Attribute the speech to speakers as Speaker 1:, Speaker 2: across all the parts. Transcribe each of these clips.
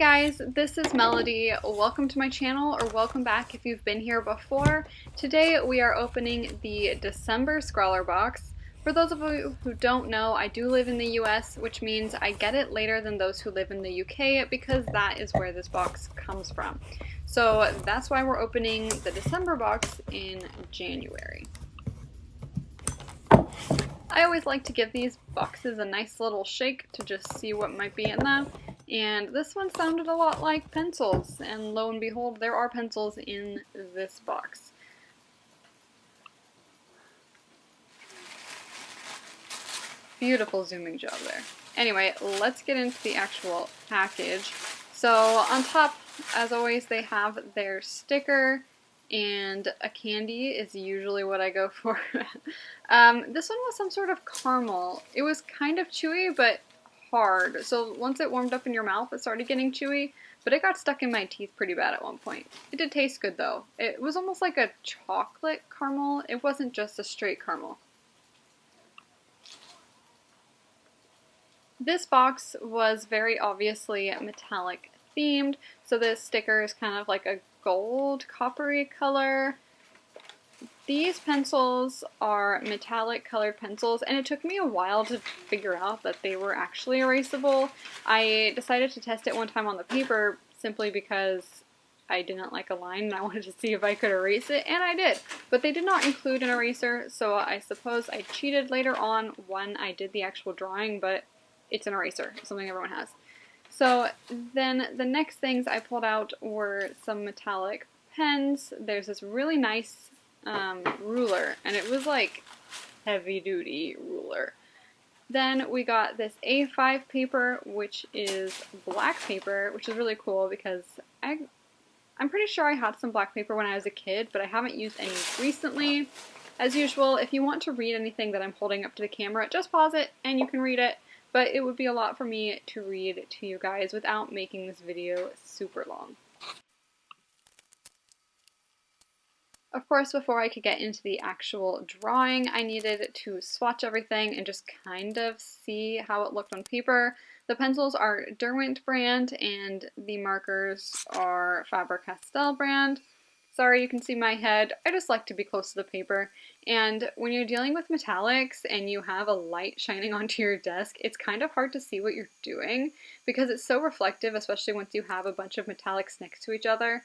Speaker 1: Guys, this is Melody. Welcome to my channel, or welcome back if you've been here before. Today we are opening the December Scrawlr box. For those of you who don't know, I do live in the US, which means I get it later than those who live in the UK because that is where this box comes from. So that's why we're opening the December box in January. I always like to give these boxes a nice little shake to just see what might be in them. And this one sounded a lot like pencils, and lo and behold, there are pencils in this box. Beautiful zooming job there. Anyway, let's get into the actual package. So on top, as always, they have their sticker, and a candy is usually what I go for. This one was some sort of caramel. It was kind of chewy, but hard. So once it warmed up in your mouth, it started getting chewy, but it got stuck in my teeth pretty bad at one point. It did taste good though. It was almost like a chocolate caramel. It wasn't just a straight caramel. This box was very obviously metallic themed, so this sticker is kind of like a gold coppery color. These pencils are metallic colored pencils, and it took me a while to figure out that they were actually erasable. I decided to test it one time on the paper simply because I didn't like a line and I wanted to see if I could erase it, and I did. But they did not include an eraser, so I suppose I cheated later on when I did the actual drawing, but it's an eraser, something everyone has. So then the next things I pulled out were some metallic pens. There's this really nice ruler, and it was like heavy-duty ruler. Then we got this A5 paper, which is black paper, which is really cool because I'm pretty sure I had some black paper when I was a kid, but I haven't used any recently. As usual, if you want to read anything that I'm holding up to the camera, just pause it and you can read it, but it would be a lot for me to read to you guys without making this video super long. Of course, before I could get into the actual drawing, I needed to swatch everything and just kind of see how it looked on paper. The pencils are Derwent brand, and the markers are Faber-Castell brand. Sorry, you can see my head. I just like to be close to the paper. And when you're dealing with metallics and you have a light shining onto your desk, it's kind of hard to see what you're doing because it's so reflective, especially once you have a bunch of metallics next to each other.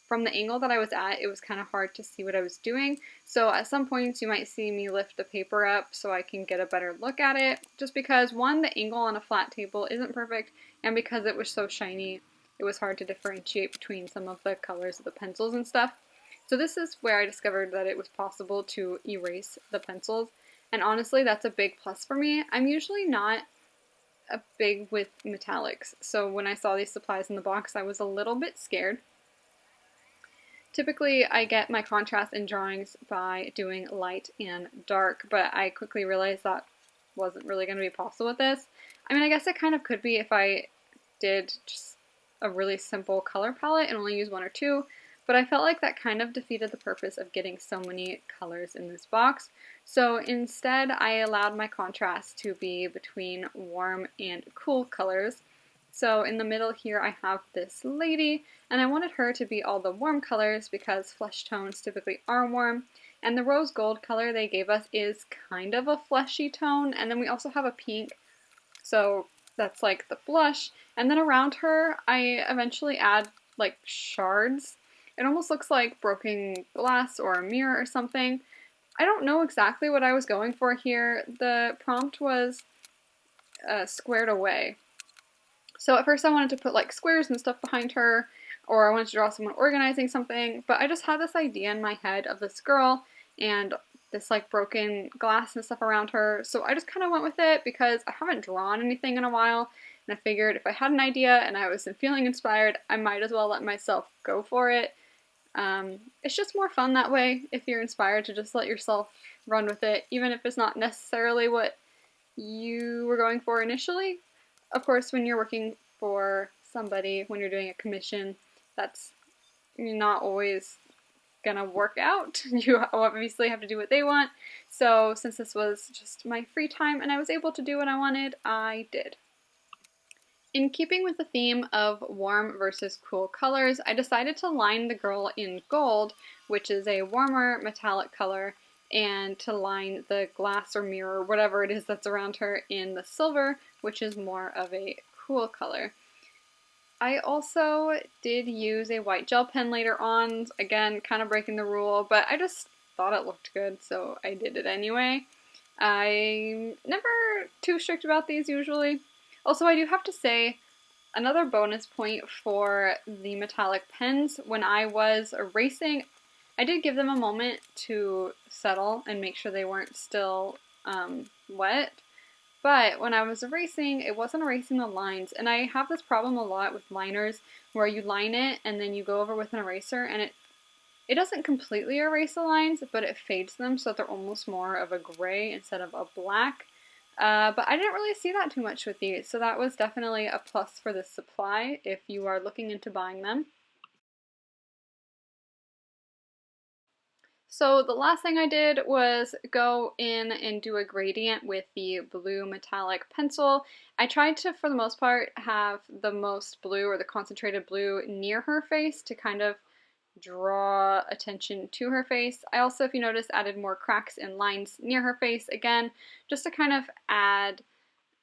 Speaker 1: From the angle that I was at, it was kind of hard to see what I was doing. So at some points you might see me lift the paper up so I can get a better look at it. Just because, one, the angle on a flat table isn't perfect, and because it was so shiny, it was hard to differentiate between some of the colors of the pencils and stuff. So this is where I discovered that it was possible to erase the pencils. And honestly, that's a big plus for me. I'm usually not big with metallics. So when I saw these supplies in the box, I was a little bit scared. Typically, I get my contrast in drawings by doing light and dark, but I quickly realized that wasn't really going to be possible with this. I mean, I guess it kind of could be if I did just a really simple color palette and only use one or two, but I felt like that kind of defeated the purpose of getting so many colors in this box. So instead, I allowed my contrast to be between warm and cool colors. So in the middle here I have this lady, and I wanted her to be all the warm colors because flesh tones typically are warm. And the rose gold color they gave us is kind of a fleshy tone, and then we also have a pink, so that's like the blush. And then around her I eventually add like shards. It almost looks like broken glass or a mirror or something. I don't know exactly what I was going for here. The prompt was squared away. So at first I wanted to put like squares and stuff behind her, or I wanted to draw someone organizing something, but I just had this idea in my head of this girl and this like broken glass and stuff around her, so I just kind of went with it because I haven't drawn anything in a while, and I figured if I had an idea and I was feeling inspired, I might as well let myself go for it. It's just more fun that way if you're inspired to just let yourself run with it, even if it's not necessarily what you were going for initially. Of course, when you're working for somebody, when you're doing a commission, that's not always gonna work out. You obviously have to do what they want. So since this was just my free time and I was able to do what I wanted, I did. In keeping with the theme of warm versus cool colors, I decided to line the girl in gold, which is a warmer metallic color, and to line the glass or mirror, whatever it is that's around her, in the silver, which is more of a cool color. I also did use a white gel pen later on, again, kind of breaking the rule, but I just thought it looked good, so I did it anyway. I'm never too strict about these usually. Also, I do have to say, another bonus point for the metallic pens, when I was erasing, I did give them a moment to settle and make sure they weren't still wet. But when I was erasing, it wasn't erasing the lines. And I have this problem a lot with liners where you line it and then you go over with an eraser and it doesn't completely erase the lines, but it fades them so that they're almost more of a gray instead of a black. But I didn't really see that too much with these, so that was definitely a plus for this supply if you are looking into buying them. So the last thing I did was go in and do a gradient with the blue metallic pencil. I tried to, for the most part, have the most blue or the concentrated blue near her face to kind of draw attention to her face. I also, if you notice, added more cracks and lines near her face again, just to kind of add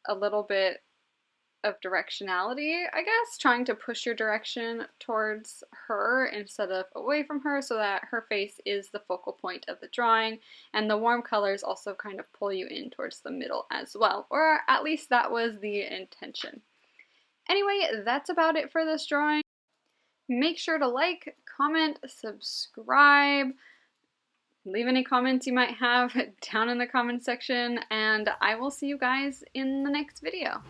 Speaker 1: a little bit of directionality, I guess, trying to push your direction towards her instead of away from her so that her face is the focal point of the drawing, and the warm colors also kind of pull you in towards the middle as well, or at least that was the intention. Anyway, that's about it for this drawing. Make sure to like, comment, subscribe, leave any comments you might have down in the comment section, and I will see you guys in the next video.